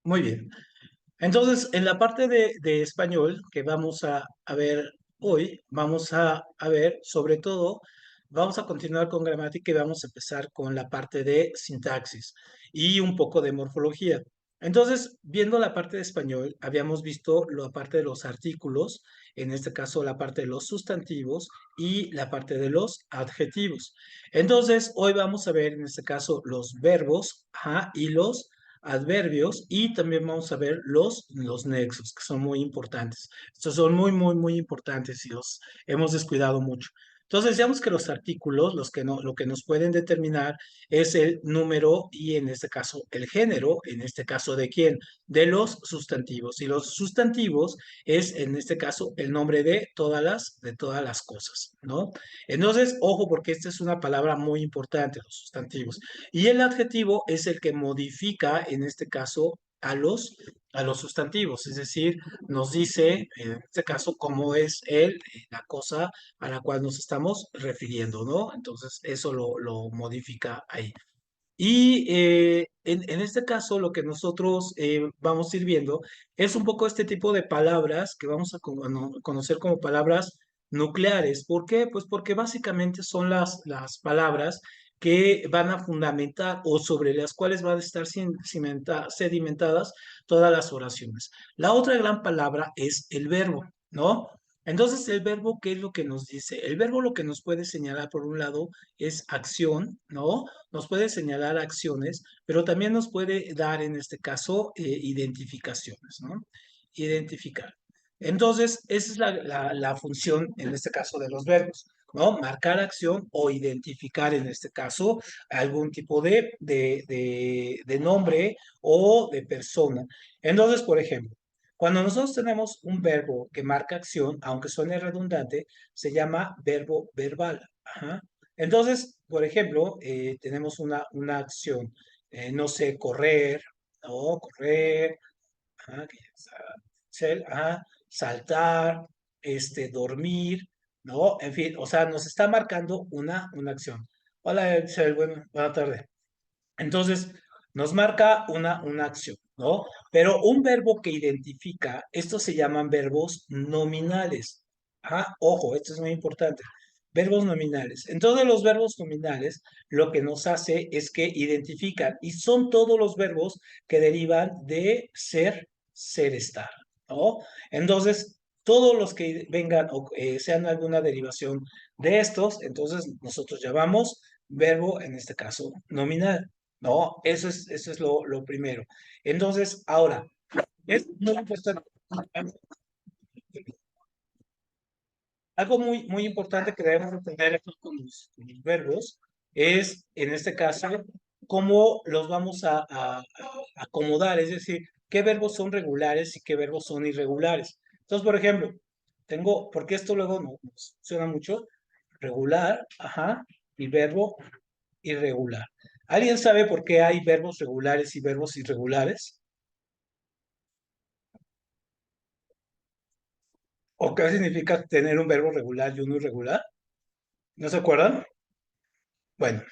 Muy bien. Entonces, en la parte de español que vamos a ver hoy, vamos a ver sobre todo, vamos a continuar con gramática y vamos a empezar con la parte de sintaxis y un poco de morfología. Entonces, viendo la parte de español, habíamos visto la parte de los artículos, en este caso la parte de los sustantivos y la parte de los adjetivos. Entonces, hoy vamos a ver en este caso los verbos, ajá, y los adverbios y también vamos a ver los nexos, que son muy importantes. Estos son muy importantes y los hemos descuidado mucho. Entonces, digamos que los artículos, lo que nos pueden determinar es el número y en este caso el género, en este caso de quién, de los sustantivos. Y los sustantivos es en este caso el nombre de todas las cosas, ¿no? Entonces, ojo, porque esta es una palabra muy importante, los sustantivos. Y el adjetivo es el que modifica, en este caso, a los sustantivos, es decir, nos dice, en este caso, cómo es la cosa a la cual nos estamos refiriendo, ¿no? Entonces, eso lo modifica ahí. Y en este caso, lo que nosotros vamos a ir viendo es un poco este tipo de palabras que vamos a conocer como palabras nucleares. ¿Por qué? Pues porque básicamente son las palabras que van a fundamentar o sobre las cuales van a estar sedimentadas todas las oraciones. La otra gran palabra es el verbo, ¿no? Entonces, el verbo, ¿qué es lo que nos dice? El verbo lo que nos puede señalar, por un lado, es acción, ¿no? Nos puede señalar acciones, pero también nos puede dar, en este caso, identificaciones, ¿no? Identificar. Entonces, esa es la función, en este caso, de los verbos, ¿no? Marcar acción o identificar, en este caso, algún tipo de nombre o de persona. Entonces, por ejemplo, cuando nosotros tenemos un verbo que marca acción, aunque suene redundante, se llama verbo verbal. Ajá. Entonces, por ejemplo, tenemos una acción, no sé, correr, ¿no? Correr, ajá, ajá, saltar, dormir, ¿no? En fin, o sea, nos está marcando una acción. Hola, Excel, buena tarde. Entonces, nos marca una acción, ¿no? Pero un verbo que identifica, estos se llaman verbos nominales. Ah, ojo, esto es muy importante. Verbos nominales. Entonces, los verbos nominales lo que nos hace es que identifican y son todos los verbos que derivan de ser, ser, estar, ¿no? Entonces, todos los que vengan o sean alguna derivación de estos, entonces nosotros llamamos verbo, en este caso, nominal. No, eso es lo primero. Entonces, ahora, es muy importante. Algo muy importante que debemos entender aquí con los verbos es, en este caso, cómo los vamos a acomodar, es decir, qué verbos son regulares y qué verbos son irregulares. Entonces, por ejemplo, tengo, porque esto luego no nos suena mucho, regular, ajá, y verbo irregular. ¿Alguien sabe por qué hay verbos regulares y verbos irregulares? ¿O qué significa tener un verbo regular y uno irregular? ¿No se acuerdan? Bueno,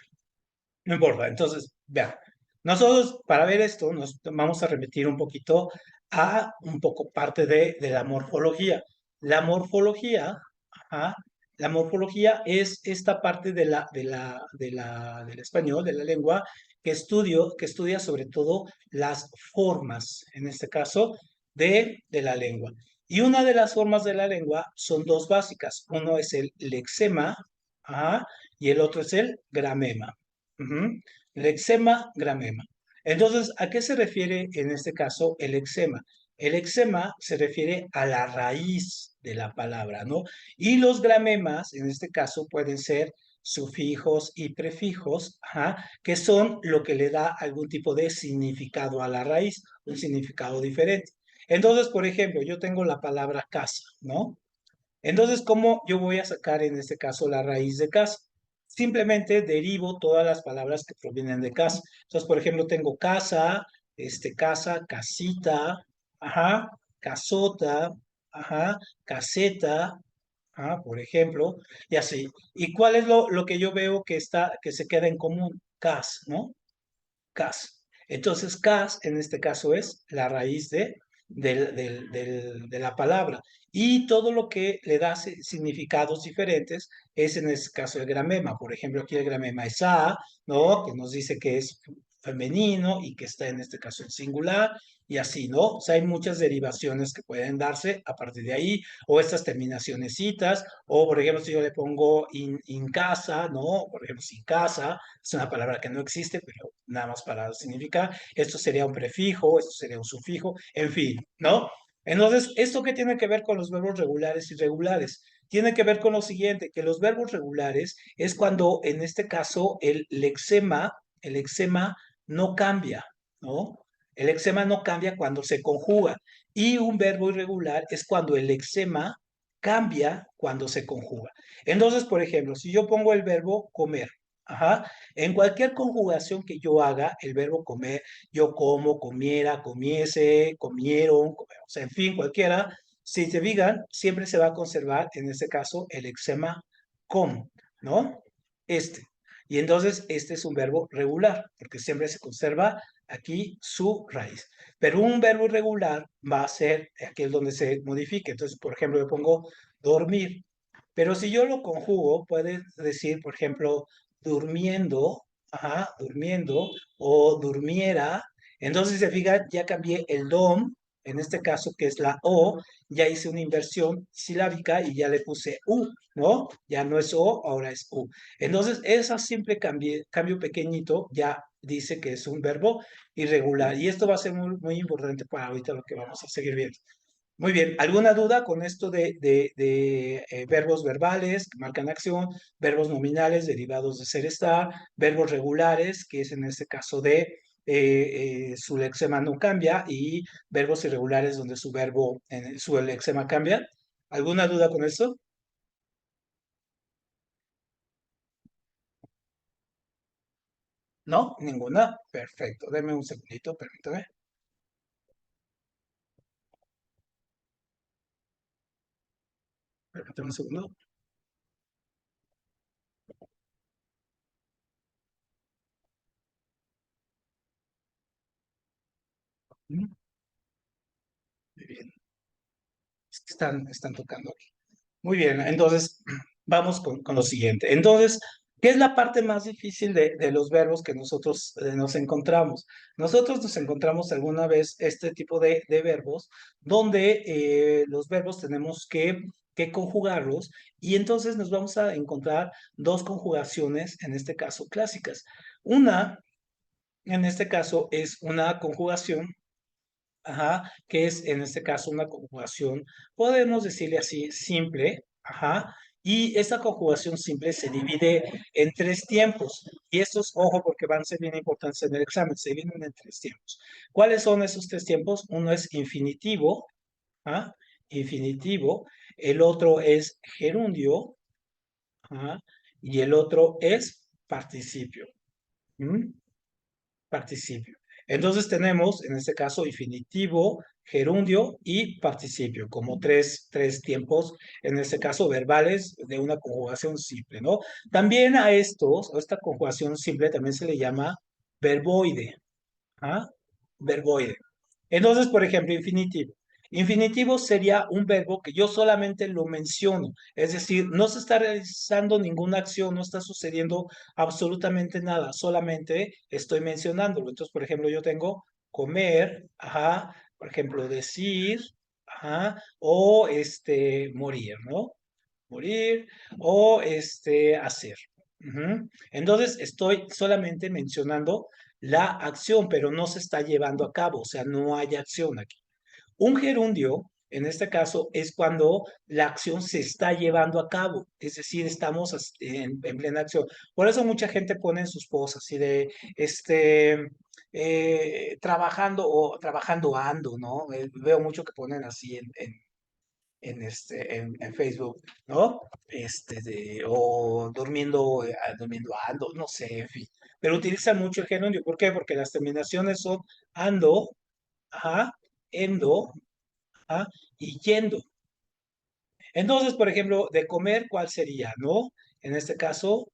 no importa. Entonces, vean, nosotros para ver esto nos vamos a remitir un poquito a un poco parte de la morfología. La morfología, ajá, la morfología es esta parte del español, de la lengua, que estudia sobre todo las formas, en este caso, de la lengua. Y una de las formas de la lengua son dos básicas. Uno es el lexema, ajá, y el otro es el gramema. Ujú. Lexema, gramema. Entonces, ¿a qué se refiere en este caso el eczema? El eczema se refiere a la raíz de la palabra, ¿no? Y los gramemas, en este caso, pueden ser sufijos y prefijos, ajá, que son lo que le da algún tipo de significado a la raíz, un significado diferente. Entonces, por ejemplo, yo tengo la palabra casa, ¿no? Entonces, ¿cómo yo voy a sacar en este caso la raíz de casa? Simplemente derivo todas las palabras que provienen de casa. Entonces, por ejemplo, tengo casa, casa, casita, ajá, casota, ajá, caseta, ajá, por ejemplo, y así. ¿Y cuál es lo que yo veo que está, que se queda en común? Cas, ¿no? Cas. Entonces, cas en este caso es la raíz de la palabra. Y todo lo que le da significados diferentes es en este caso el gramema. Por ejemplo, aquí el gramema es a, ¿no? Que nos dice que es femenino y que está en este caso en singular y así, ¿no? O sea, hay muchas derivaciones que pueden darse a partir de ahí, o estas terminacionesitas, o por ejemplo, si yo le pongo in casa, ¿no? Por ejemplo, sin casa, es una palabra que no existe, pero nada más para significar, esto sería un prefijo, esto sería un sufijo, en fin, ¿no? Entonces, ¿esto qué tiene que ver con los verbos regulares y irregulares? Tiene que ver con lo siguiente, que los verbos regulares es cuando, en este caso, el lexema no cambia, ¿no? El lexema no cambia cuando se conjuga. Y un verbo irregular es cuando el lexema cambia cuando se conjuga. Entonces, por ejemplo, si yo pongo el verbo comer, ajá, en cualquier conjugación que yo haga, el verbo comer, yo como, comiera, comiese, comieron, o sea, en fin, cualquiera, si se fijan, siempre se va a conservar, en este caso, el lexema com, ¿no? Este. Y entonces, este es un verbo regular, porque siempre se conserva aquí su raíz. Pero un verbo irregular va a ser aquel donde se modifique. Entonces, por ejemplo, yo pongo dormir. Pero si yo lo conjugo, puedes decir, por ejemplo, durmiendo, ajá, durmiendo, o durmiera. Entonces, si se fijan, ya cambié el dom, en este caso, que es la O, ya hice una inversión silábica y ya le puse U, ¿no? Ya no es O, ahora es U. Entonces, ese simple cambio pequeñito ya dice que es un verbo irregular. Y esto va a ser muy, muy importante para ahorita lo que vamos a seguir viendo. Muy bien, ¿alguna duda con esto de verbos verbales que marcan acción, verbos nominales derivados de ser estar, verbos regulares, que es en este caso de su lexema no cambia, y verbos irregulares donde su verbo, su lexema cambia? ¿Alguna duda con esto? ¿No? Ninguna. Perfecto. Deme un segundito, permítame. Permítame un segundo. Muy bien. Están tocando aquí. Muy bien, entonces vamos con lo siguiente. Entonces, ¿qué es la parte más difícil de los verbos que nosotros nos encontramos? Nosotros nos encontramos alguna vez este tipo de verbos donde los verbos tenemos que conjugarlos y entonces nos vamos a encontrar dos conjugaciones, en este caso clásicas. Una, en este caso, es una conjugación. Ajá, que es en este caso una conjugación, podemos decirle así, simple, ajá, y esta conjugación simple se divide en tres tiempos, y estos, ojo, porque van a ser bien importantes en el examen, se dividen en tres tiempos. ¿Cuáles son esos tres tiempos? Uno es infinitivo, ¿ah? Infinitivo, el otro es gerundio, ¿ah? Y el otro es participio. ¿Mm? Participio. Entonces tenemos, en este caso, infinitivo, gerundio y participio, como tres tiempos, en este caso, verbales de una conjugación simple, ¿no? También a estos, a esta conjugación simple, también se le llama verboide. ¿Ah? Verboide. Entonces, por ejemplo, infinitivo. Infinitivo sería un verbo que yo solamente lo menciono, es decir, no se está realizando ninguna acción, no está sucediendo absolutamente nada, solamente estoy mencionándolo. Entonces, por ejemplo, yo tengo comer, ajá, por ejemplo, decir, ajá, o morir, ¿no? Morir o hacer. Ujú. Entonces, estoy solamente mencionando la acción, pero no se está llevando a cabo, o sea, no hay acción aquí. Un gerundio, en este caso, es cuando la acción se está llevando a cabo, es decir, estamos en plena acción. Por eso mucha gente pone en sus posts así de, trabajando o trabajando ando, ¿no? Veo mucho que ponen así en Facebook, ¿no? O durmiendo, durmiendo ando, no sé, en fin. Pero utilizan mucho el gerundio. ¿Por qué? Porque las terminaciones son ando, ajá, endo, ajá, y yendo. Entonces, por ejemplo, de comer, ¿cuál sería, no? En este caso,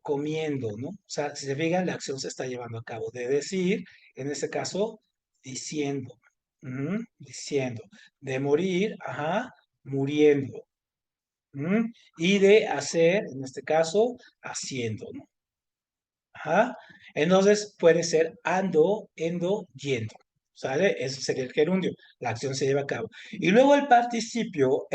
comiendo, ¿no? O sea, si se fijan, la acción se está llevando a cabo. De decir, en este caso, diciendo. Diciendo. De morir, ajá, muriendo. Y de hacer, en este caso, haciendo, ¿no? Ajá. Entonces puede ser ando, endo, yendo. ¿Sale? Ese sería el gerundio. La acción se lleva a cabo. Y luego el participio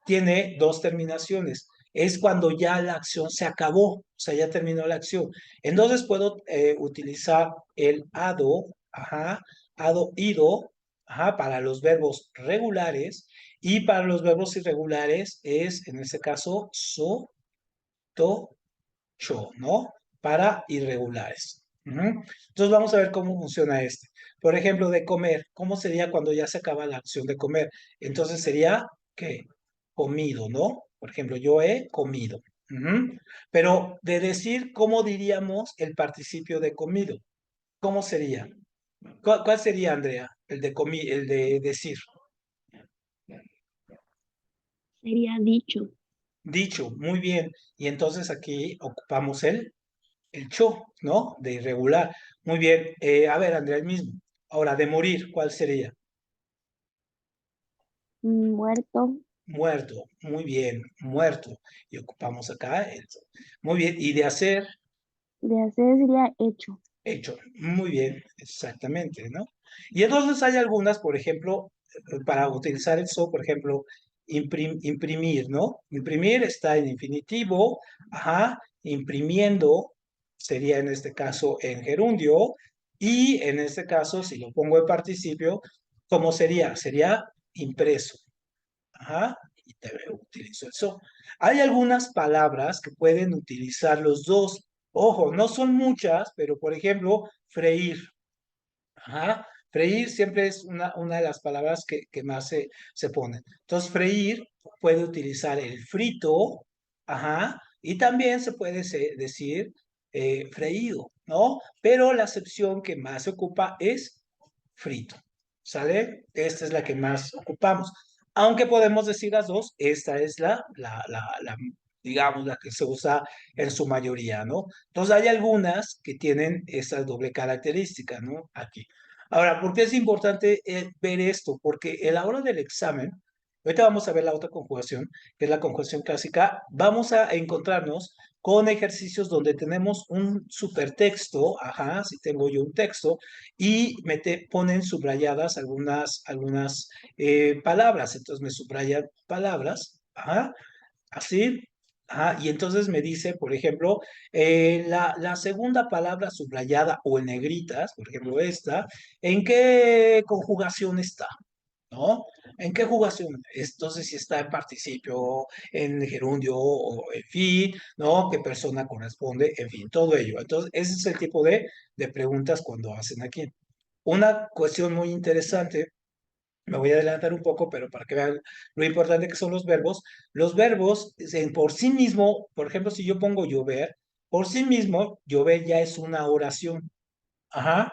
tiene dos terminaciones. Es cuando ya la acción se acabó, o sea, ya terminó la acción. Entonces puedo utilizar el ado, ajá, ado, ido, ajá, para los verbos regulares y para los verbos irregulares es, en este caso, so, to, cho, ¿no? Para irregulares. Entonces vamos a ver cómo funciona este. Por ejemplo, de comer, ¿cómo sería cuando ya se acaba la acción de comer? Entonces sería, ¿qué? Comido, ¿no? Por ejemplo, yo he comido. Pero de decir, ¿cómo diríamos el participio de comido? ¿Cómo sería? ¿Cuál sería, Andrea? El de decir. Sería dicho. Dicho, muy bien. Y entonces aquí ocupamos el cho, ¿no? De irregular. Muy bien. A ver, Andrea, el mismo. Ahora, de morir, ¿cuál sería? Muerto. Muerto. Muy bien, muerto. Y ocupamos acá el cho. Muy bien. Y de hacer, De hacer sería hecho. hecho. Muy bien, exactamente, ¿no? Y entonces hay algunas, por ejemplo, para utilizar el so, por ejemplo, imprimir, ¿no? Imprimir está en infinitivo, ajá, imprimiendo sería en este caso en gerundio, y en este caso, si lo pongo en participio, ¿cómo sería? Sería impreso, ajá, y te utilizo el so. Hay algunas palabras que pueden utilizar los dos. Ojo, no son muchas, pero por ejemplo, freír. Ajá. Freír siempre es una de las palabras que más se ponen. Entonces, freír puede utilizar el frito, ajá, y también se puede decir freído, ¿no? Pero la acepción que más se ocupa es frito, ¿sale? Esta es la que más ocupamos. Aunque podemos decir las dos, esta es digamos, la que se usa en su mayoría, ¿no? Entonces hay algunas que tienen esa doble característica, ¿no? Aquí. Ahora, ¿por qué es importante ver esto? Porque a la hora del examen, ahorita vamos a ver la otra conjugación, que es la conjugación clásica, vamos a encontrarnos con ejercicios donde tenemos un supertexto, ajá, si tengo yo un texto, y ponen subrayadas algunas palabras, entonces me subrayan palabras, ajá, así, y entonces me dice, por ejemplo, la segunda palabra subrayada o en negritas, por ejemplo esta, ¿en qué conjugación está? ¿No? ¿En qué jugación? Entonces, si está en participio, en gerundio o en fin, ¿no? ¿Qué persona corresponde? En fin, todo ello. Entonces, ese es el tipo de preguntas cuando hacen aquí. Una cuestión muy interesante, me voy a adelantar un poco, pero para que vean lo importante que son los verbos por sí mismo, por ejemplo, si yo pongo llover, por sí mismo, llover ya es una oración. Ajá,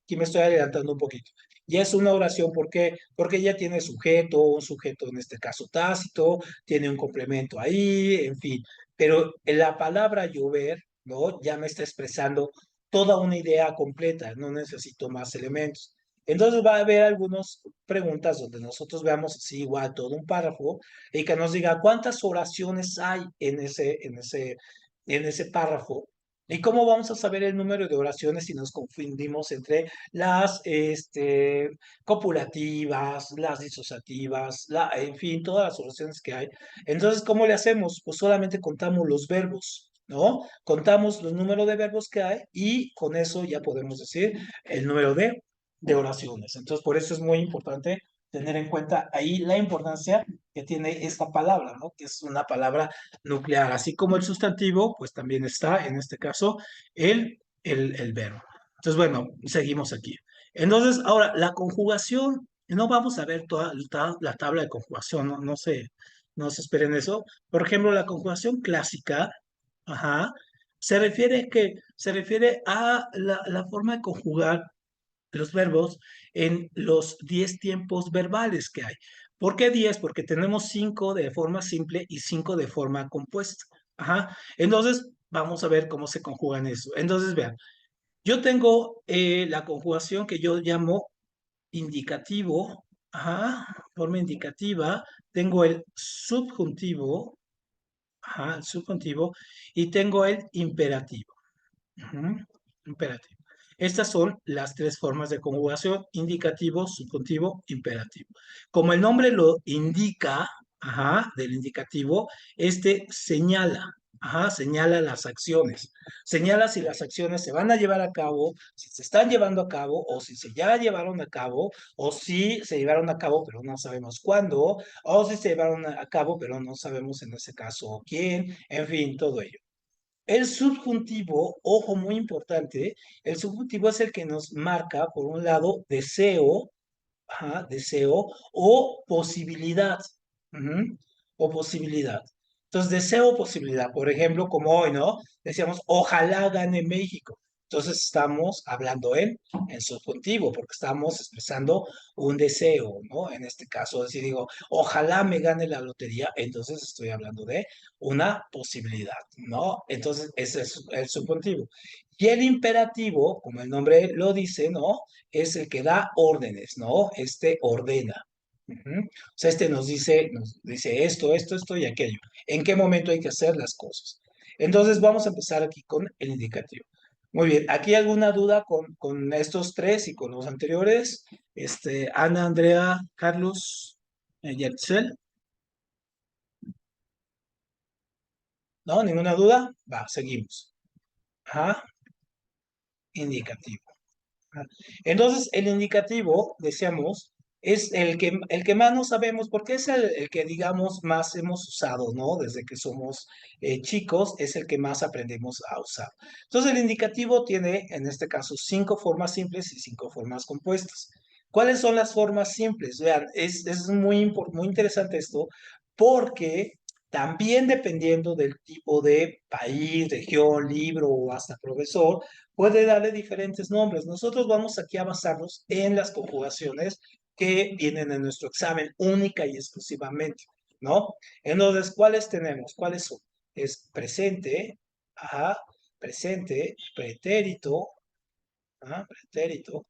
aquí me estoy adelantando un poquito. Ya es una oración, ¿por qué? Porque ya tiene sujeto, un sujeto en este caso tácito, tiene un complemento ahí, en fin. Pero la palabra llover, ¿no? Ya me está expresando toda una idea completa, no necesito más elementos. Entonces va a haber algunas preguntas donde nosotros veamos así igual todo un párrafo y que nos diga cuántas oraciones hay en ese párrafo. ¿Y cómo vamos a saber el número de oraciones si nos confundimos entre las copulativas, las disociativas, en fin, todas las oraciones que hay? Entonces, ¿cómo le hacemos? Pues solamente contamos los verbos, ¿no? Contamos los números de verbos que hay y con eso ya podemos decir el número de oraciones. Entonces, por eso es muy importante tener en cuenta ahí la importancia que tiene esta palabra, ¿no? Que es una palabra nuclear. Así como el sustantivo, pues también está, en este caso, el verbo. Entonces, bueno, seguimos aquí. Entonces, ahora, la conjugación, no vamos a ver toda la tabla de conjugación, no se esperen eso. Por ejemplo, la conjugación clásica, ajá, se refiere a la forma de conjugar los verbos en los 10 tiempos verbales que hay. ¿Por qué 10? Porque tenemos 5 de forma simple y 5 de forma compuesta. Ajá. Entonces, vamos a ver cómo se conjugan eso. Entonces, vean, Yo tengo la conjugación que yo llamo indicativo, ajá, forma indicativa, tengo el subjuntivo, ajá, el subjuntivo, y tengo el imperativo. Ujú, imperativo. Estas son las tres formas de conjugación: indicativo, subjuntivo, imperativo. Como el nombre lo indica, ajá, del indicativo, este señala, ajá, señala las acciones. Señala si las acciones se van a llevar a cabo, si se están llevando a cabo, o si se ya llevaron a cabo, o si se llevaron a cabo, pero no sabemos cuándo, o si se llevaron a cabo, pero no sabemos en ese caso quién, en fin, todo ello. El subjuntivo, ojo muy importante, el subjuntivo es el que nos marca, por un lado, deseo, ajá, deseo o posibilidad. Ujú, o posibilidad. Entonces, deseo o posibilidad. Por ejemplo, como hoy, ¿no? Decíamos, ojalá gane México. Entonces, estamos hablando en subjuntivo, porque estamos expresando un deseo, ¿no? En este caso, si digo, ojalá me gane la lotería, entonces estoy hablando de una posibilidad, ¿no? Entonces, ese es el subjuntivo. Y el imperativo, como el nombre lo dice, ¿no? Es el que da órdenes, ¿no? Este ordena. Ujú. O sea, este nos dice esto y aquello. ¿En qué momento hay que hacer las cosas? Entonces vamos a empezar aquí con el indicativo. Muy bien, ¿aquí alguna duda con estos tres y con los anteriores? Ana, Andrea, Carlos, Yetzel, ¿no? ¿Ninguna duda? Va, seguimos. Ajá, indicativo. Ajá. Entonces, el indicativo, decíamos, es el que más no sabemos, porque es el que, digamos, más hemos usado, ¿no? Desde que somos chicos, es el que más aprendemos a usar. Entonces, el indicativo tiene, en este caso, 5 formas simples y 5 formas compuestas. ¿Cuáles son las formas simples? Vean, es muy interesante esto, porque también dependiendo del tipo de país, región, libro o hasta profesor, puede darle diferentes nombres. Nosotros vamos aquí a basarnos en las conjugaciones que vienen en nuestro examen única y exclusivamente, ¿no? Entonces, ¿cuáles tenemos? ¿Cuáles son? Es presente, ajá, presente, pretérito, ajá, pretérito,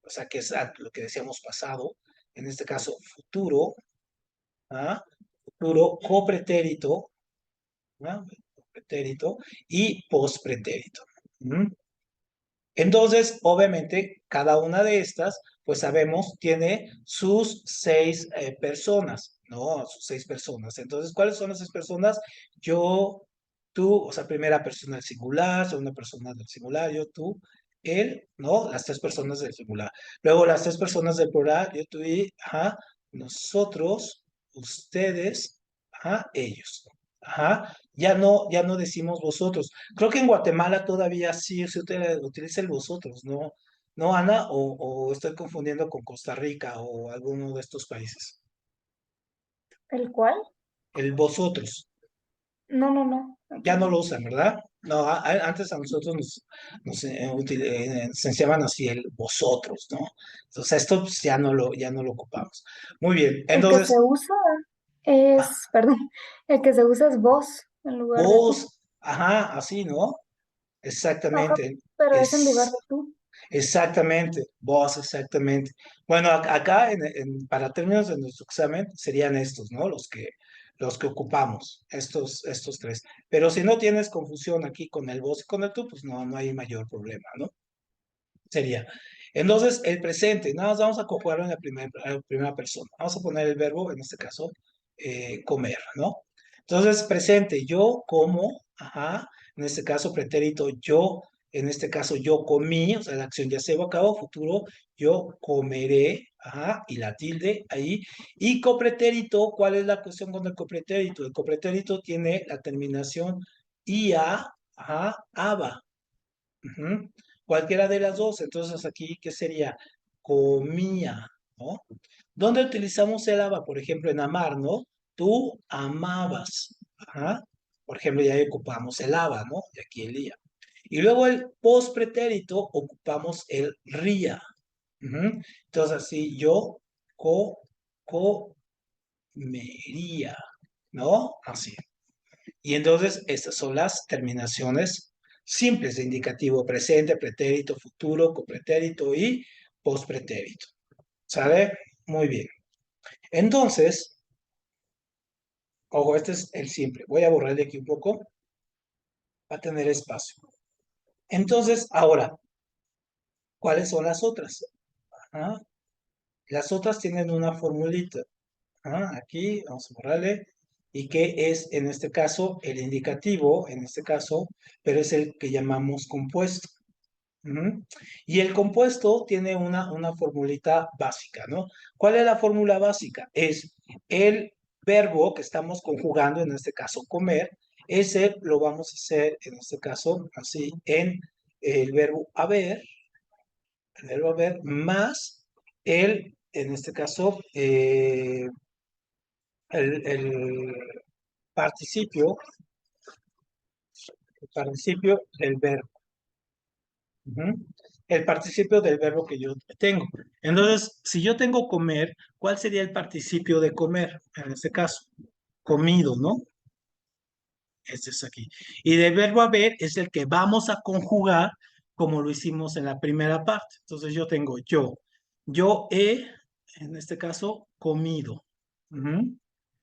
o sea, que es lo que decíamos pasado, en este caso futuro, ajá, futuro, copretérito, ajá, pretérito y pospretérito. ¿Mm? Entonces, obviamente, cada una de estas, pues sabemos, tiene sus 6 personas, ¿no? Sus 6 personas. Entonces, ¿cuáles son las 6 personas? Yo, tú, o sea, primera persona del singular, segunda persona del singular, yo, tú, él, ¿no? Las 3 personas del singular. Luego, las 3 personas del plural, yo, tú y, ajá, nosotros, ustedes, ajá, ellos. Ajá, ya no decimos vosotros. Creo que en Guatemala todavía sí se utiliza el vosotros, ¿no? ¿No, Ana? O estoy confundiendo con Costa Rica o alguno de estos países. ¿El cual? El vosotros. No, no, no. Aquí Ya no no. lo usan, ¿verdad? No, antes a nosotros nos enseñaban así el vosotros, ¿no? Entonces esto pues, ya no lo ocupamos. Muy bien, El que se entonces, usa ah, es, perdón, el que se usa es vos en lugar de tú. vos, ajá, así, ¿no? Ajá, Exactamente. pero es en lugar Es de tú. Exactamente, vos, exactamente. Bueno, acá para términos de nuestro examen serían estos, ¿no? Los que ocupamos, estos tres. Pero si no tienes confusión aquí con el vos y con el tú, pues no hay mayor problema, ¿no? Sería. Entonces, el presente, nada más vamos a conjugarlo en la primera persona. Vamos a poner el verbo, en este caso, comer, ¿no? Entonces, presente, yo como, ajá, en este caso, pretérito, yo, en este caso, yo comí, o sea, la acción ya se llevó a cabo, futuro, yo comeré, ajá, y la tilde ahí. Y copretérito, ¿cuál es la cuestión con el copretérito? El copretérito tiene la terminación ia, ajá, aba. Ujú. Cualquiera de las dos. Entonces aquí, ¿qué sería? Comía, ¿no? ¿Dónde utilizamos el aba? Por ejemplo, en amar, ¿no? Tú amabas. Ajá. Por ejemplo, ya ocupamos el aba, ¿no? Y aquí el ia. Y luego el pospretérito ocupamos el ría. Ujú. Entonces así yo co, comería, ¿no? Así. Y entonces estas son las terminaciones simples de indicativo: presente, pretérito, futuro, copretérito y pospretérito. ¿Sale? Muy bien. Entonces, ojo, este es el simple. Voy a borrarle aquí un poco para tener espacio. Entonces, ahora, ¿cuáles son las otras? Ajá. Las otras tienen una formulita. Aquí vamos a borrarle. ¿Y qué es en este caso? El indicativo, en este caso, pero es el que llamamos compuesto. Ujú. Y el compuesto tiene una formulita básica, ¿no? ¿Cuál es la fórmula básica? Es el verbo que estamos conjugando, en este caso comer, ese lo vamos a hacer, en este caso, así, en el verbo haber, más en este caso, el participio, el participio del verbo. Ujú. El participio del verbo que yo tengo. Entonces, si yo tengo comer, ¿cuál sería el participio de comer? En este caso, comido, ¿no? Este es aquí. Y del verbo haber es el que vamos a conjugar como lo hicimos en la primera parte. Entonces, yo tengo yo. Yo he, en este caso, comido. Ujú.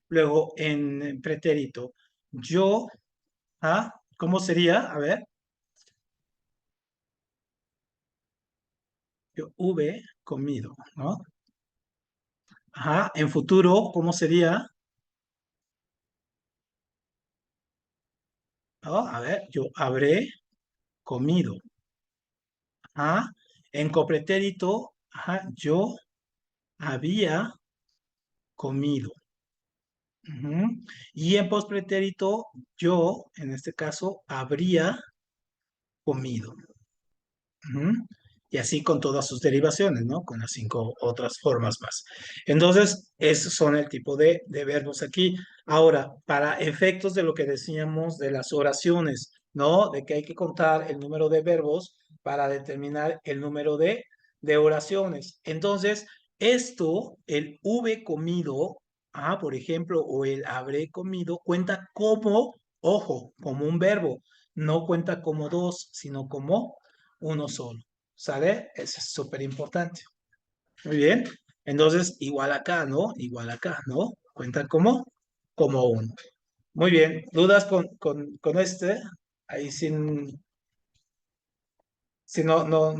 Luego, en pretérito, yo, ¿cómo sería? A ver, yo hube comido, ¿no? En futuro, ¿cómo sería? A ver, yo habré comido. En copretérito, yo había comido. Ujú. Y en pospretérito, yo, en este caso, habría comido. Ujú. Y así con todas sus derivaciones, ¿no? Con las 5 otras formas más. Entonces, esos son el tipo de verbos aquí. Ahora, para efectos de lo que decíamos de las oraciones, ¿no? De que hay que contar el número de verbos para determinar el número de oraciones. Entonces, esto, el hube comido, por ejemplo, o el habré comido, cuenta como, ojo, como un verbo. No cuenta como dos, sino como uno solo. ¿Sale? Eso es súper importante. Muy bien. Entonces, igual acá, ¿no? Igual acá, ¿no? Cuentan como uno. Muy bien. ¿Dudas con este? Ahí si no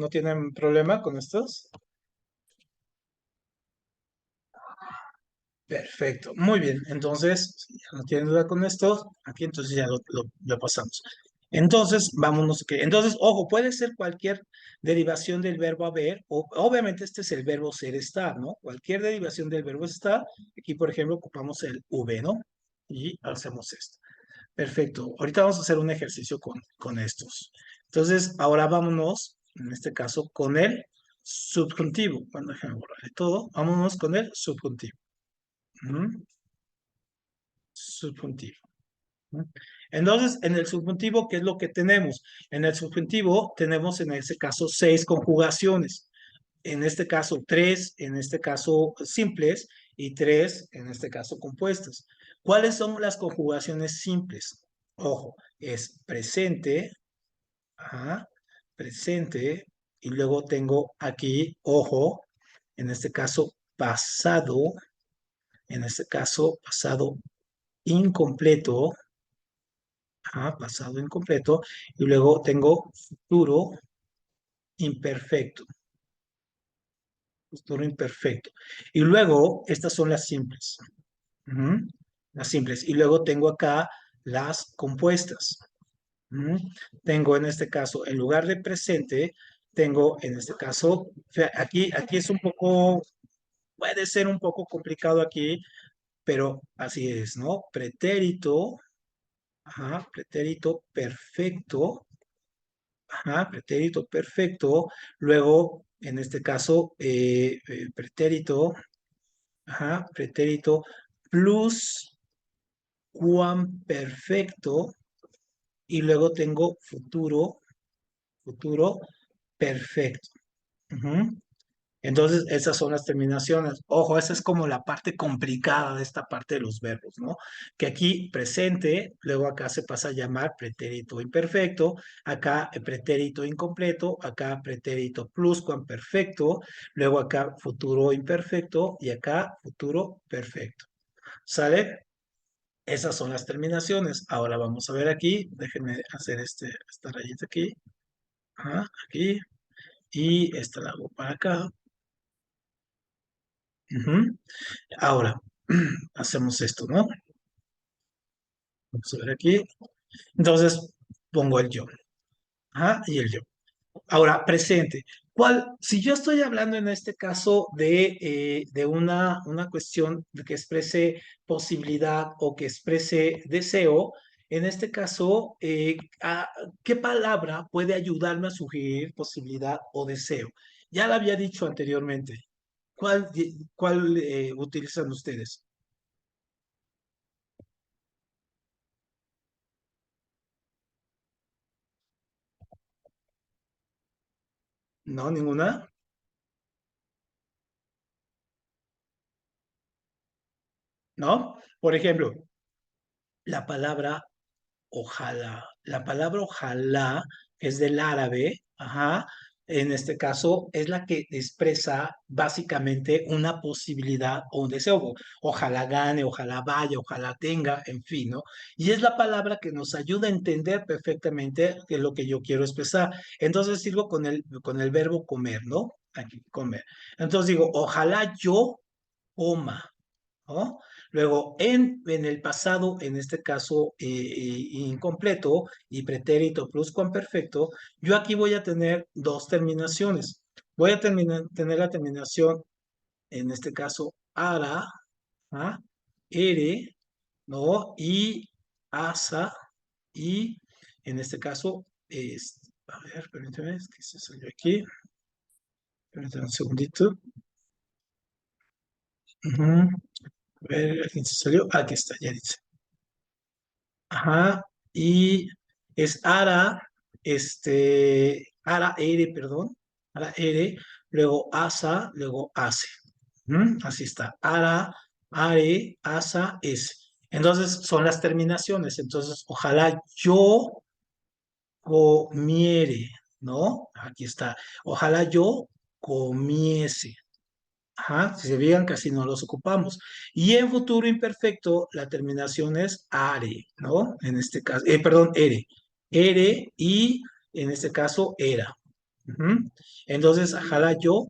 tienen problema con estos. Perfecto, muy bien. Entonces, si ya no tienen duda con esto, aquí entonces ya lo pasamos. Entonces, vámonos. Entonces, ojo, puede ser cualquier derivación del verbo haber, o obviamente este es el verbo ser, estar, ¿no? Cualquier derivación del verbo estar. Aquí, por ejemplo, ocupamos el V, ¿no? Y hacemos esto. Perfecto. Ahorita vamos a hacer un ejercicio con estos. Entonces, ahora vámonos, en este caso, con el subjuntivo. Bueno, déjame borrarle todo. Vámonos con el subjuntivo. Ujú. Subjuntivo. ¿No? Entonces, en el subjuntivo, ¿qué es lo que tenemos? En el subjuntivo tenemos en este caso 6 conjugaciones. En este caso 3, en este caso simples, y 3, en este caso compuestas. ¿Cuáles son las conjugaciones simples? Ojo, es presente, presente, y luego tengo aquí, ojo, en este caso pasado, en este caso pasado incompleto, pasado incompleto, y luego tengo futuro imperfecto, futuro imperfecto. Y luego, estas son las simples, ujú, las simples. Y luego tengo acá las compuestas. Ujú. Tengo en este caso, en lugar de presente, tengo en este caso, aquí es un poco, puede ser un poco complicado aquí, pero así es, ¿no? Pretérito, pretérito perfecto, pretérito perfecto, luego, en este caso, pretérito, pretérito plus cuan perfecto, y luego tengo futuro perfecto. Ujú. Entonces, esas son las terminaciones. Ojo, esa es como la parte complicada de esta parte de los verbos, ¿no? Que aquí presente, luego acá se pasa a llamar pretérito imperfecto, acá pretérito incompleto, acá pretérito pluscuamperfecto, luego acá futuro imperfecto y acá futuro perfecto. ¿Sale? Esas son las terminaciones. Ahora vamos a ver aquí. Déjenme hacer esta rayita aquí. Ajá, aquí. Y esta la hago para acá. Ujú. Ahora, hacemos esto, ¿no? Vamos a ver aquí. Entonces, pongo el yo. Ajá, y el yo. Ahora, presente. Si yo estoy hablando en este caso de una cuestión de que exprese posibilidad o que exprese deseo, en este caso, ¿qué palabra puede ayudarme a sugerir posibilidad o deseo? Ya la había dicho anteriormente. ¿Cuál utilizan ustedes? ¿No? ¿Ninguna? ¿No? Por ejemplo, la palabra ojalá. La palabra ojalá es del árabe, ajá, en este caso es la que expresa básicamente una posibilidad o un deseo. Ojalá gane, ojalá vaya, ojalá tenga, en fin, ¿no? Y es la palabra que nos ayuda a entender perfectamente qué es lo que yo quiero expresar. Entonces sirvo con el verbo comer, ¿no? Aquí, comer. Entonces digo, ojalá yo coma. ¿No? Luego, en el pasado, en este caso incompleto y pretérito pluscuamperfecto, yo aquí voy a tener dos terminaciones. Voy a tener la terminación, en este caso, ara, ¿ah? Ere, ¿no? Y asa, y en este caso, a ver, permíteme, es que se salió aquí. Permítame un segundito. Ujú. A ver, aquí se salió. Aquí está, ya dice. Ajá, y es Ara Ere, perdón, Ara Ere, luego Asa, luego Ase. Así está, Ara, Are, Asa, Ese. Entonces son las terminaciones. Entonces, ojalá yo comiere, ¿no? Aquí está. Ojalá yo comiese. Ajá, si se fijan, casi no los ocupamos. Y en futuro imperfecto, la terminación es are, ¿no? En este caso, perdón, ere. Ere y en este caso era. Ujú. Entonces, ojalá yo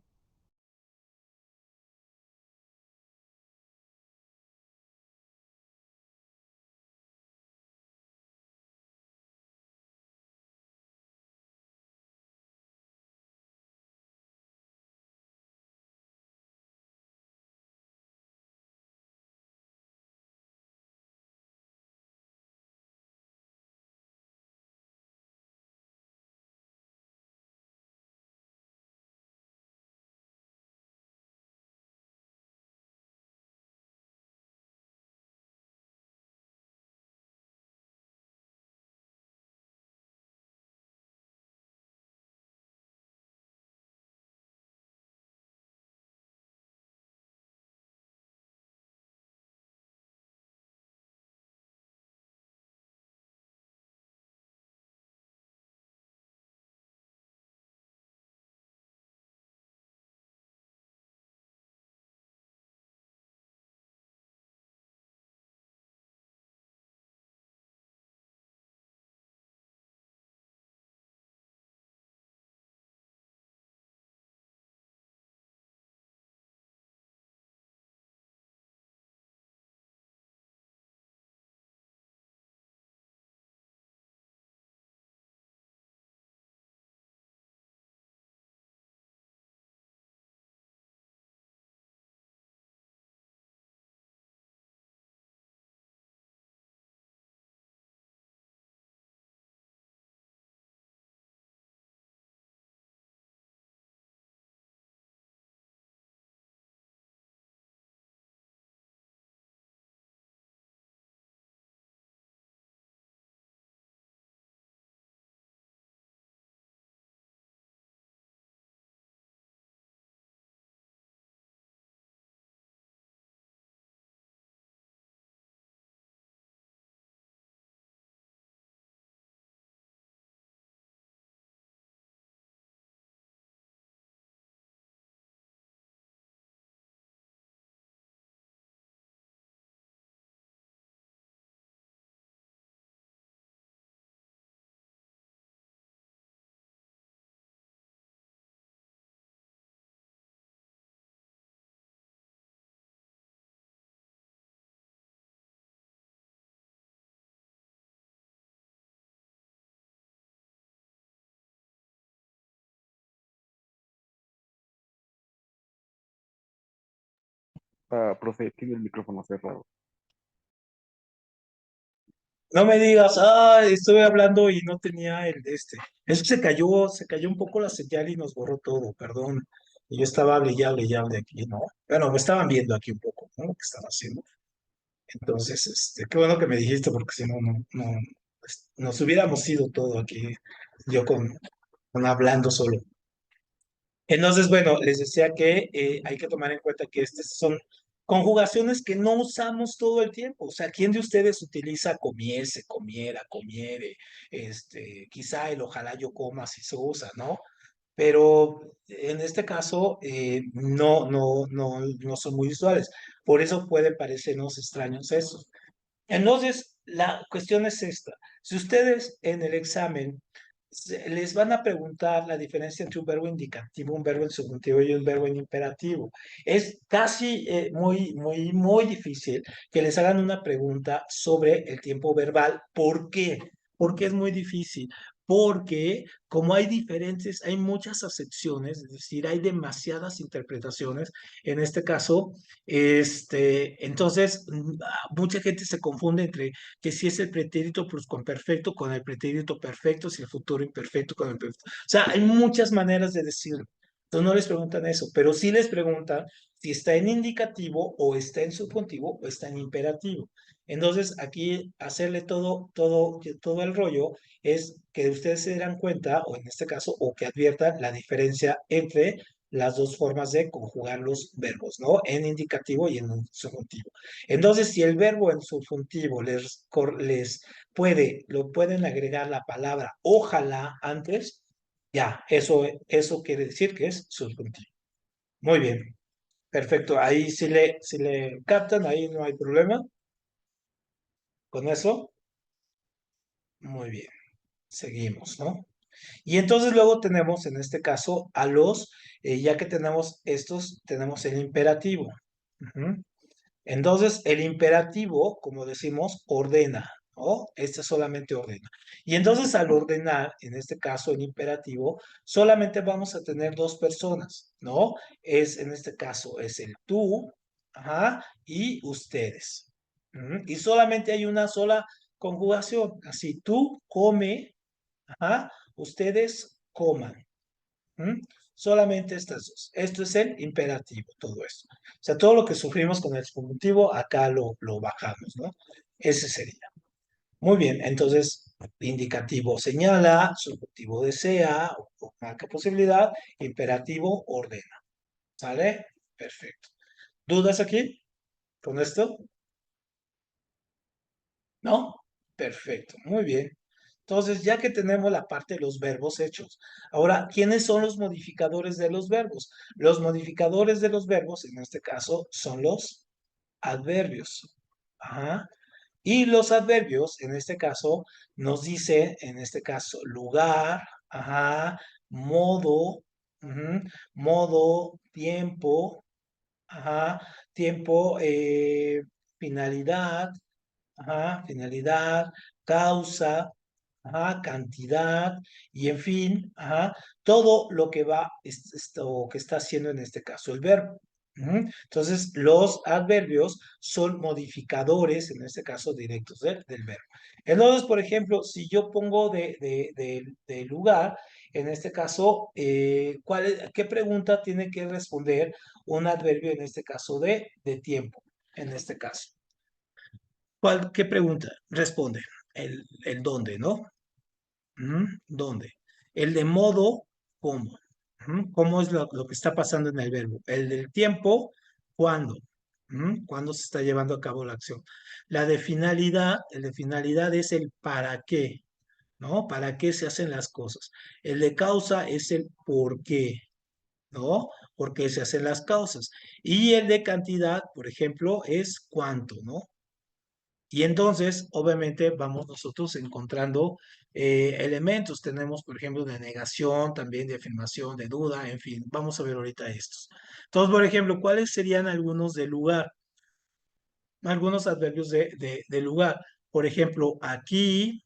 Profe, tiene el micrófono cerrado. No me digas, estuve hablando y no tenía el este. Eso se cayó un poco la señal y nos borró todo, perdón. Y yo estaba hable y hable aquí, ¿no? Bueno, me estaban viendo aquí un poco, ¿no? Lo que estaba haciendo. Entonces, qué bueno que me dijiste, porque si no, pues, nos hubiéramos ido todo aquí, yo con hablando solo. Entonces, bueno, les decía que hay que tomar en cuenta que estas son conjugaciones que no usamos todo el tiempo. O sea, ¿quién de ustedes utiliza comiese, comiera, comiere? Quizá el ojalá yo coma si se usa, ¿no? Pero en este caso no son muy usuales. Por eso puede parecernos extraños esos. Entonces, la cuestión es esta. Si ustedes en el examen les van a preguntar la diferencia entre un verbo indicativo, un verbo en subjuntivo y un verbo en imperativo, es casi muy difícil que les hagan una pregunta sobre el tiempo verbal. ¿Por qué? Porque es muy difícil. Porque como hay diferentes, hay muchas acepciones, es decir, hay demasiadas interpretaciones. En este caso, entonces, mucha gente se confunde entre que si es el pretérito pluscuamperfecto con el pretérito perfecto, si el futuro imperfecto con el perfecto. O sea, hay muchas maneras de decirlo. Entonces no les preguntan eso, pero sí les preguntan si está en indicativo o está en subjuntivo o está en imperativo. Entonces, aquí hacerle todo el rollo es que ustedes se den cuenta, o en este caso, o que adviertan la diferencia entre las dos formas de conjugar los verbos, ¿no? En indicativo y en subjuntivo. Entonces, si el verbo en subjuntivo lo pueden agregar la palabra ojalá antes, ya, eso quiere decir que es subjuntivo. Muy bien, perfecto. Ahí si le captan, ahí no hay problema con eso. Muy bien, seguimos, ¿no? Y entonces luego tenemos en este caso ya que tenemos estos, tenemos el imperativo. Ujú. Entonces, el imperativo, como decimos, ordena, ¿no? Este solamente ordena. Y entonces, al ordenar, en este caso, el imperativo, solamente vamos a tener dos personas, ¿no? En este caso, es el tú, ajá, y ustedes. Y solamente hay una sola conjugación. Así, tú come, ajá, ustedes coman. ¿Mm? Solamente estas dos. Esto es el imperativo, todo esto. O sea, todo lo que sufrimos con el subjuntivo, acá lo bajamos, ¿no? Ese sería. Muy bien, entonces, indicativo señala, subjuntivo desea, o marca posibilidad, imperativo ordena. ¿Sale? Perfecto. ¿Dudas aquí con esto? ¿No? Perfecto, muy bien. Entonces, ya que tenemos la parte de los verbos hechos, ahora, ¿quiénes son los modificadores de los verbos? Los modificadores de los verbos, en este caso, son los adverbios. Ajá. Y los adverbios, en este caso, nos dice, en este caso, lugar, ajá, modo, ujú, modo, tiempo, ajá, tiempo, finalidad, ajá, finalidad, causa, ajá, cantidad y en fin, ajá, todo lo que va, esto que está haciendo en este caso el verbo. Ujú. Entonces, los adverbios son modificadores, en este caso directos del verbo. Entonces, por ejemplo, si yo pongo de lugar, en este caso, ¿qué pregunta tiene que responder un adverbio en este caso de tiempo? En este caso. ¿Qué pregunta? Responde. El dónde, ¿no? ¿Dónde? El de modo, ¿cómo? ¿Cómo es lo que está pasando en el verbo? El del tiempo, ¿cuándo? ¿Cuándo se está llevando a cabo la acción? El de finalidad es el para qué, ¿no? ¿Para qué se hacen las cosas? El de causa es el por qué, ¿no? ¿Por qué se hacen las causas? Y el de cantidad, por ejemplo, es cuánto, ¿no? Y entonces, obviamente, vamos nosotros encontrando elementos. Tenemos, por ejemplo, de negación, también de afirmación, de duda, en fin. Vamos a ver ahorita estos. Entonces, por ejemplo, ¿cuáles serían algunos de lugar? Algunos adverbios de lugar. Por ejemplo, aquí,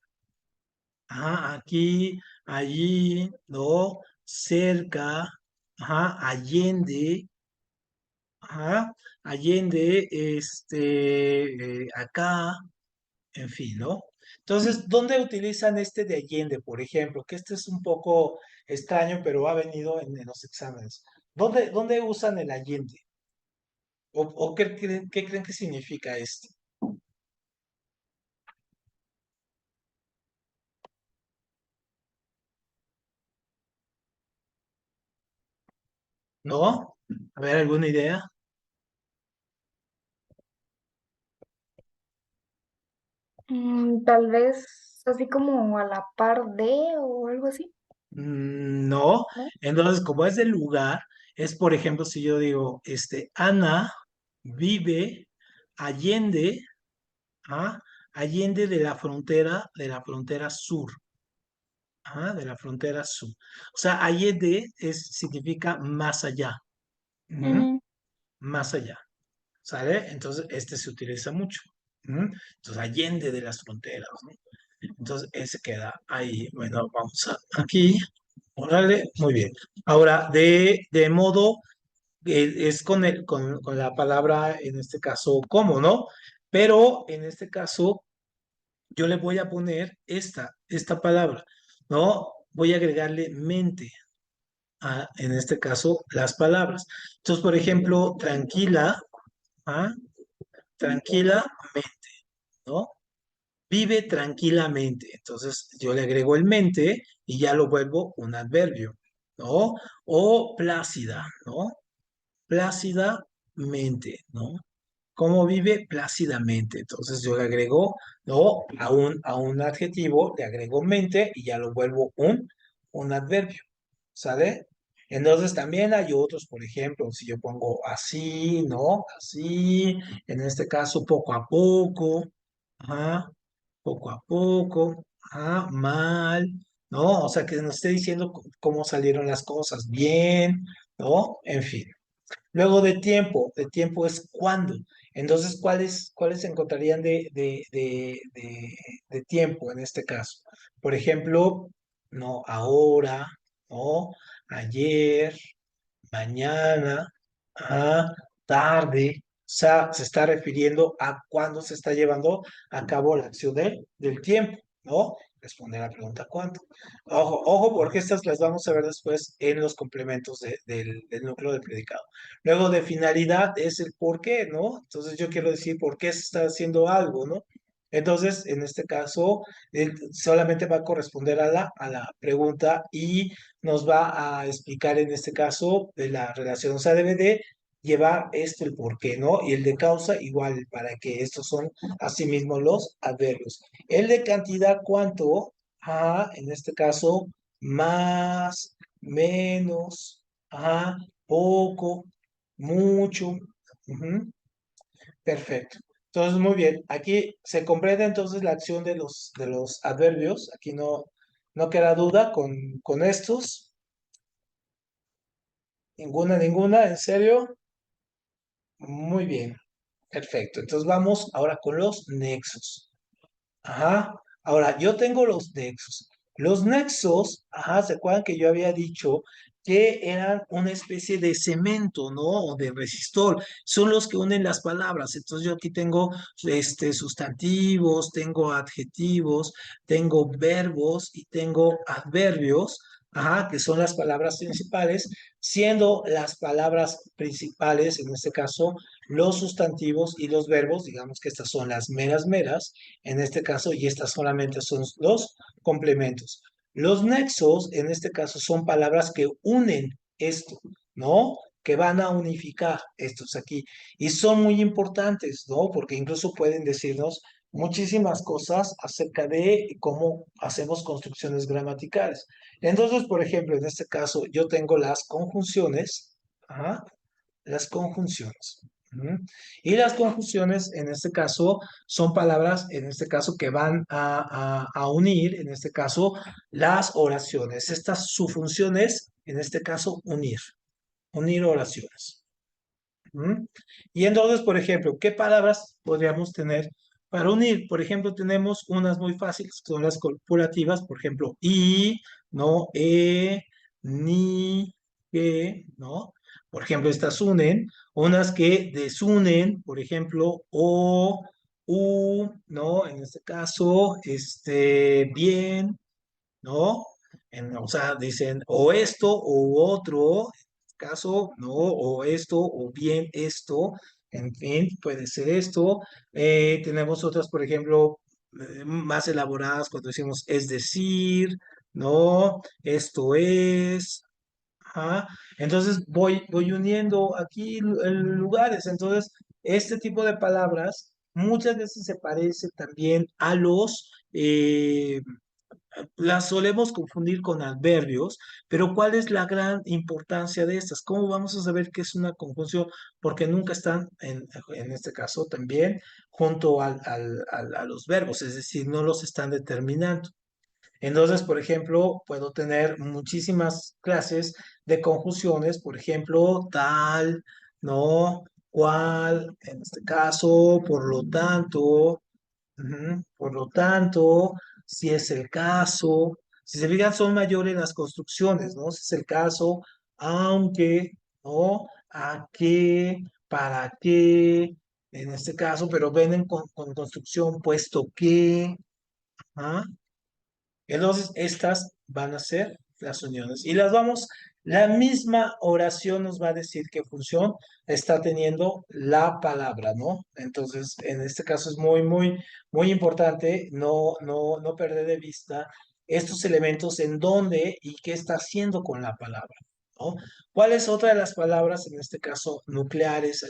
aquí, allí, ¿no? Cerca, allende, ajá, Allende, acá, en fin, ¿no? Entonces, ¿dónde utilizan este de Allende, por ejemplo? Que este es un poco extraño, pero ha venido en los exámenes. ¿Dónde usan el Allende? ¿O qué creen que significa esto? ¿No? A ver, ¿alguna idea? Tal vez así como a la par de o algo así, No. ¿no? Entonces, como es del lugar, es por ejemplo, si yo digo, Ana vive Allende, ¿ah? Allende de la frontera sur, de la frontera sur. O sea, Allende significa más allá, ujú, Ujú. más allá, ¿sale? Entonces, este se utiliza mucho. Ujú. Entonces, Allende de las fronteras, ¿no? Entonces, ese queda ahí. Bueno, vamos aquí. Órale, muy bien. Ahora, de modo, es con la palabra, en este caso, como, ¿no? Pero en este caso, yo le voy a poner esta palabra, ¿no? Voy a agregarle mente en este caso, las palabras. Entonces, por ejemplo, tranquila, ¿ah? Tranquilamente, ¿no? Vive tranquilamente. Entonces, yo le agrego el mente y ya lo vuelvo un adverbio, ¿no? O plácida, ¿no? Plácidamente, ¿no? ¿Cómo vive? Plácidamente. Entonces yo le agrego, ¿no? A un adjetivo, le agrego mente y ya lo vuelvo un adverbio, ¿sale? Entonces también hay otros, por ejemplo, si yo pongo así, ¿no? Así, en este caso poco a ajá, poco a poco, mal, ¿no? O sea, que nos esté diciendo cómo salieron las cosas, bien, ¿no? En fin. Luego de tiempo es cuándo. Entonces, ¿cuáles se encontrarían de tiempo en este caso? Por ejemplo, no, ahora, no, ayer, mañana, tarde. O sea, se está refiriendo a cuándo se está llevando a cabo la acción del tiempo, ¿no? Responder a la pregunta ¿cuánto? Ojo, ojo, porque estas las vamos a ver después en los complementos del núcleo del predicado. Luego de finalidad es el por qué, ¿no? Entonces yo quiero decir por qué se está haciendo algo, ¿no? Entonces, en este caso, solamente va a corresponder a la pregunta y nos va a explicar en este caso de la relación. O sea, debe de llevar esto el por qué, ¿no? Y el de causa igual, para que estos son asimismo los adverbios. El de cantidad, ¿cuánto? En este caso, más, menos, poco, mucho. Ujú. Perfecto. Entonces, muy bien. Aquí se comprende entonces la acción de los adverbios. Aquí no queda duda con estos. Ninguna, ¿en serio? Muy bien. Perfecto. Entonces vamos ahora con los nexos. Ahora, yo tengo los nexos. Los nexos, ¿se acuerdan que yo había dicho que eran una especie de cemento, ¿no? O de resistor. Son los que unen las palabras. Entonces yo aquí tengo sustantivos, tengo adjetivos, tengo verbos y tengo adverbios, que son las palabras principales, siendo las palabras principales, en este caso, los sustantivos y los verbos, digamos que estas son las meras meras en este caso, y estas solamente son los complementos. Los nexos, en este caso, son palabras que unen esto, ¿no? Que van a unificar estos aquí. Y son muy importantes, ¿no? Porque incluso pueden decirnos muchísimas cosas acerca de cómo hacemos construcciones gramaticales. Entonces, por ejemplo, en este caso, yo tengo las conjunciones, las conjunciones. Ujú. Y las conjunciones, en este caso, son palabras, en este caso, que van a unir, en este caso, las oraciones. Su función es, en este caso, unir oraciones. Ujú. Y entonces, por ejemplo, ¿qué palabras podríamos tener para unir? Por ejemplo, tenemos unas muy fáciles, que son las copulativas, por ejemplo, y, no, ni, que, ¿no? Por ejemplo, estas unen, unas que desunen, por ejemplo, o, u, ¿no? En este caso, bien, ¿no? O sea, dicen o esto o otro, en este caso, ¿no? O esto o bien esto, en fin, puede ser esto. Tenemos otras, por ejemplo, más elaboradas cuando decimos es decir, ¿no? Esto es. Ajá. Entonces voy uniendo aquí lugares. Entonces, este tipo de palabras muchas veces se parece también a las solemos confundir con adverbios, pero ¿cuál es la gran importancia de estas? ¿Cómo vamos a saber que es una conjunción? Porque nunca están, en este caso también, junto a los verbos, es decir, no los están determinando. Entonces, por ejemplo, puedo tener muchísimas clases de conjunciones, por ejemplo, tal, no, cual, en este caso, por lo tanto. Por lo tanto, si es el caso, si se fijan, son mayores las construcciones, ¿no? Si es el caso, aunque, ¿no? A qué, para qué, en este caso, pero vienen con construcción puesto que, ¿ah? Entonces, estas van a ser las uniones. Y la misma oración nos va a decir qué función está teniendo la palabra, ¿no? Entonces, en este caso es muy, muy, muy importante no perder de vista estos elementos en dónde y qué está haciendo con la palabra, ¿no? ¿Cuál es otra de las palabras, en este caso, nucleares,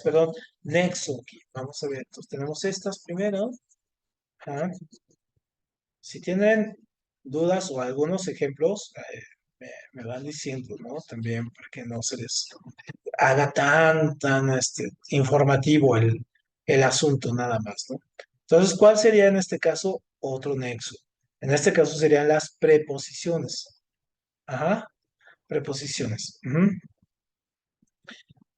perdón, nexo? Aquí. Vamos a ver, entonces tenemos estas primero. Ajá. Si tienen dudas o algunos ejemplos, me van diciendo, ¿no? También para que no se les haga tan informativo el asunto nada más, ¿no? Entonces, ¿cuál sería en este caso otro nexo? En este caso serían las preposiciones. Ajá, preposiciones. Ujú.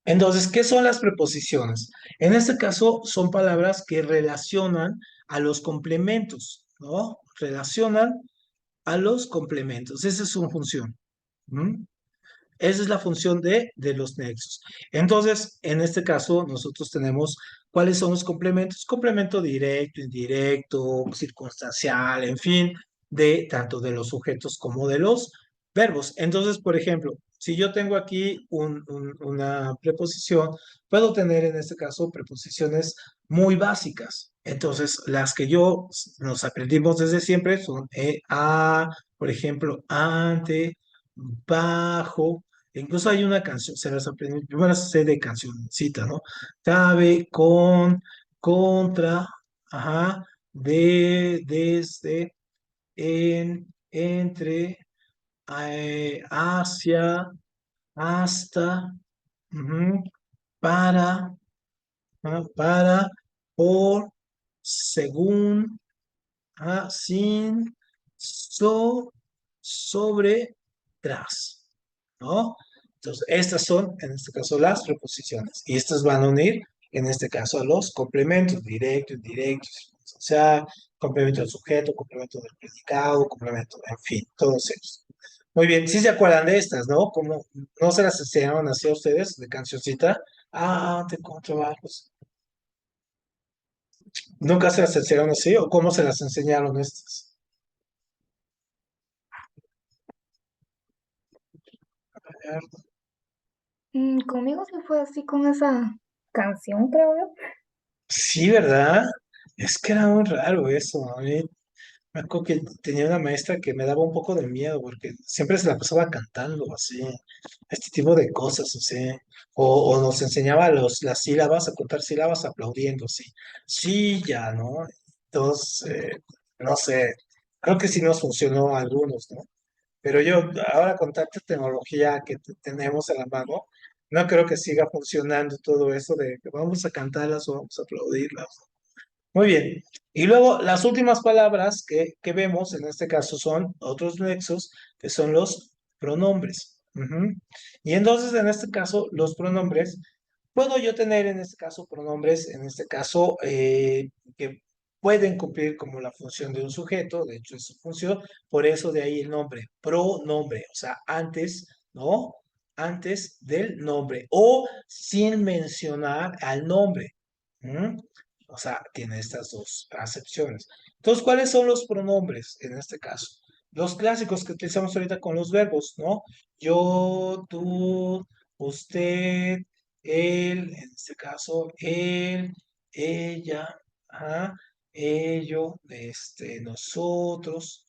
Entonces, ¿qué son las preposiciones? En este caso son palabras que relacionan a los complementos, ¿no? Relacionan a los complementos. Esa es su función. ¿Mm? Esa es la función de los nexos. Entonces, en este caso, nosotros tenemos cuáles son los complementos. Complemento directo, indirecto, circunstancial, en fin, de tanto de los sujetos como de los verbos. Entonces, por ejemplo, si yo tengo aquí una preposición, puedo tener en este caso preposiciones muy básicas. Entonces, las que nos aprendimos desde siempre son a, por ejemplo, ante, bajo. Incluso hay una canción, se las aprendí, yo me las sé de cancioncita, ¿no? Cabe, con, contra, ajá, desde, entre, hacia, hasta, ujú, para, para, por, según, sin, sobre, tras, ¿no? Entonces, estas son, en este caso, las preposiciones. Y estas van a unir, en este caso, a los complementos, directo, indirecto, o sea, complemento del sujeto, complemento del predicado, complemento, en fin, todos ellos. Muy bien, sí se acuerdan de estas, ¿no? Como no se las enseñaron así a ustedes de cancioncita. Te contrabajos. ¿Nunca se las enseñaron así? ¿O cómo se las enseñaron estas? A ver. Conmigo sí fue así con esa canción, creo yo. Sí, ¿verdad? Es que era muy raro eso. A mí me acuerdo que tenía una maestra que me daba un poco de miedo porque siempre se la pasaba cantando así, este tipo de cosas, así. O nos enseñaba las sílabas, a contar sílabas aplaudiendo, sí. Sí, ya, ¿no? Entonces, no sé, creo que sí nos funcionó a algunos, ¿no? Pero yo, ahora con tanta tecnología que tenemos a la mano, no creo que siga funcionando todo eso de que vamos a cantarlas o vamos a aplaudirlas. Muy bien. Y luego las últimas palabras que vemos en este caso son otros nexos, que son los pronombres. Ujú. Y entonces en este caso, los pronombres, puedo yo tener en este caso pronombres, en este caso, que pueden cumplir como la función de un sujeto, de hecho es su función, por eso de ahí el nombre, pronombre, o sea, antes, ¿no? antes del nombre o sin mencionar al nombre. ¿Mm? O sea, tiene estas dos acepciones. Entonces, ¿cuáles son los pronombres en este caso? Los clásicos que utilizamos ahorita con los verbos, ¿no? Yo, tú, usted, él, en este caso, él, ella, ajá, ello, nosotros,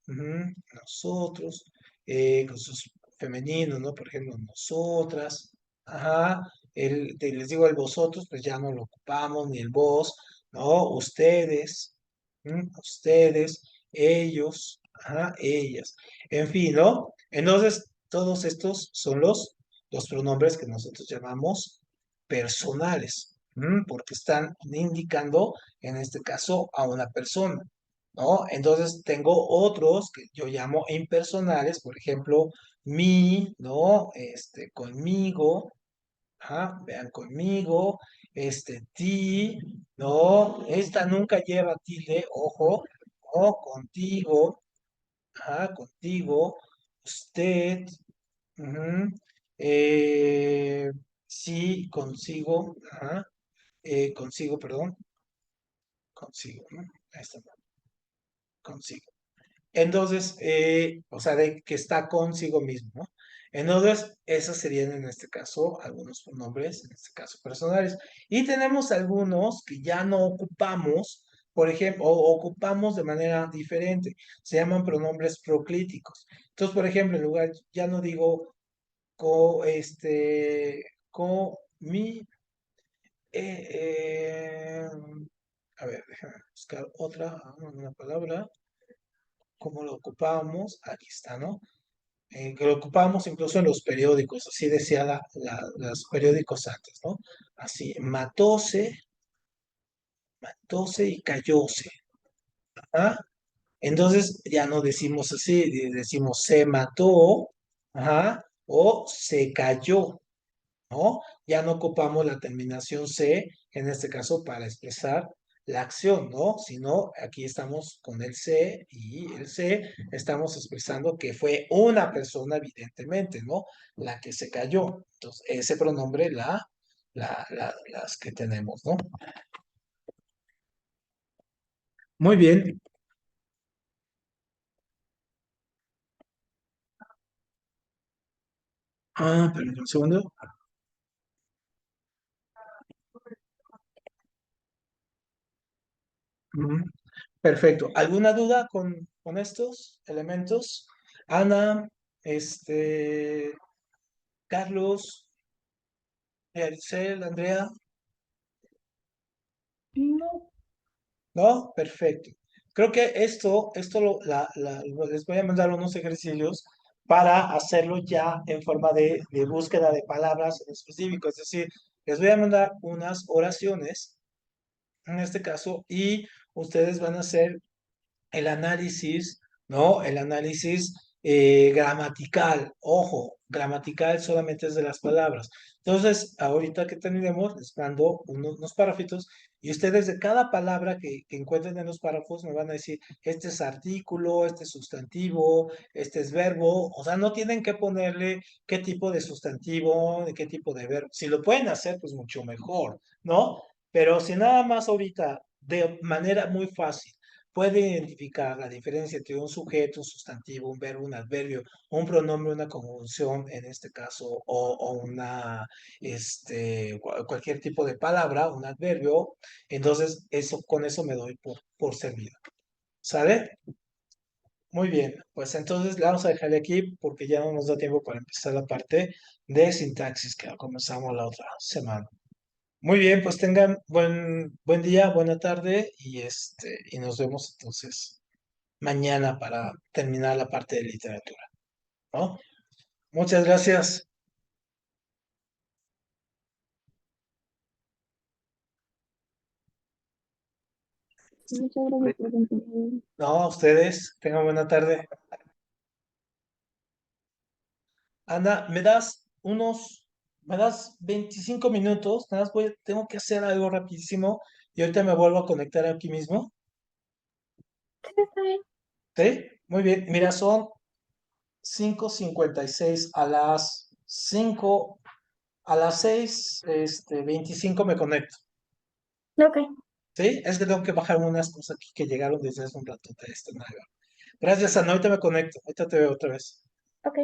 ujú, nosotros, con sus femeninos, ¿no? Por ejemplo, nosotras, ajá, les digo el vosotros, pues ya no lo ocupamos, ni el vos, ¿no? Ustedes, ustedes, ellos, ajá, ellas, en fin, ¿no? Entonces, todos estos son los pronombres que nosotros llamamos personales, porque están indicando, en este caso, a una persona. ¿No? Entonces tengo otros que yo llamo impersonales, por ejemplo, mi, ¿no? Conmigo, ajá, vean conmigo, ti, ¿no? Esta nunca lleva tilde, ojo, ¿no? Contigo, ajá, contigo, usted, ujú, sí, consigo, ajá, consigo, perdón, consigo, ¿no? Ahí está, consigo. Entonces, o sea, de que está consigo mismo, ¿no? Entonces, esos serían en este caso algunos pronombres, en este caso personales. Y tenemos algunos que ya no ocupamos, por ejemplo, o ocupamos de manera diferente. Se llaman pronombres proclíticos. Entonces, por ejemplo, en lugar, ya no digo mi, a ver, déjame buscar una palabra. ¿Cómo lo ocupábamos? Aquí está, ¿no? Que lo ocupábamos incluso en los periódicos, así decía los periódicos antes, ¿no? Así, matóse y cayóse. ¿Ah? Entonces ya no decimos así, decimos se mató, ajá, o se cayó, ¿no? Ya no ocupamos la terminación C, en este caso, para expresar la acción, ¿no? Sino aquí estamos con el C y el C estamos expresando que fue una persona, evidentemente, ¿no? La que se cayó. Entonces, ese pronombre, las que tenemos, ¿no? Muy bien. Pero un segundo. Ujú. Perfecto. ¿Alguna duda con estos elementos? Ana, este, Carlos, Aricel, Andrea, No, ¿no? Perfecto. Creo que les voy a mandar unos ejercicios para hacerlo ya en forma de búsqueda de palabras en específico. Es decir, les voy a mandar unas oraciones, en este caso, y ustedes van a hacer el análisis, ¿no? El análisis gramatical. Ojo, gramatical solamente es de las palabras. Entonces, ahorita que terminemos, les mando unos párrafitos y ustedes de cada palabra que encuentren en los párrafos me van a decir, este es artículo, este es sustantivo, este es verbo. O sea, no tienen que ponerle qué tipo de sustantivo, de qué tipo de verbo. Si lo pueden hacer, pues mucho mejor, ¿no? Pero si nada más ahorita, de manera muy fácil, puede identificar la diferencia entre un sujeto, un sustantivo, un verbo, un adverbio, un pronombre, una conjunción, en este caso, o cualquier tipo de palabra, un adverbio. Entonces, con eso me doy por servido. ¿Sale? Muy bien, pues entonces le vamos a dejar aquí porque ya no nos da tiempo para empezar la parte de sintaxis que comenzamos la otra semana. Muy bien, pues tengan buen día, buena tarde y nos vemos entonces mañana para terminar la parte de literatura, ¿no? Muchas gracias. Muchas gracias por acompañarme. No, a ustedes, tengan buena tarde. Ana, me das 25 minutos, nada más tengo que hacer algo rapidísimo y ahorita me vuelvo a conectar aquí mismo, sí, está bien. ¿sí? Muy bien, mira, son 5:56 a las 5 a las 6:25 me conecto. Ok, ¿Sí? Es que tengo que bajar unas cosas aquí que llegaron desde hace un rato de este navegador. Gracias, Ana. Ahorita me conecto. Ahorita te veo otra vez. ok.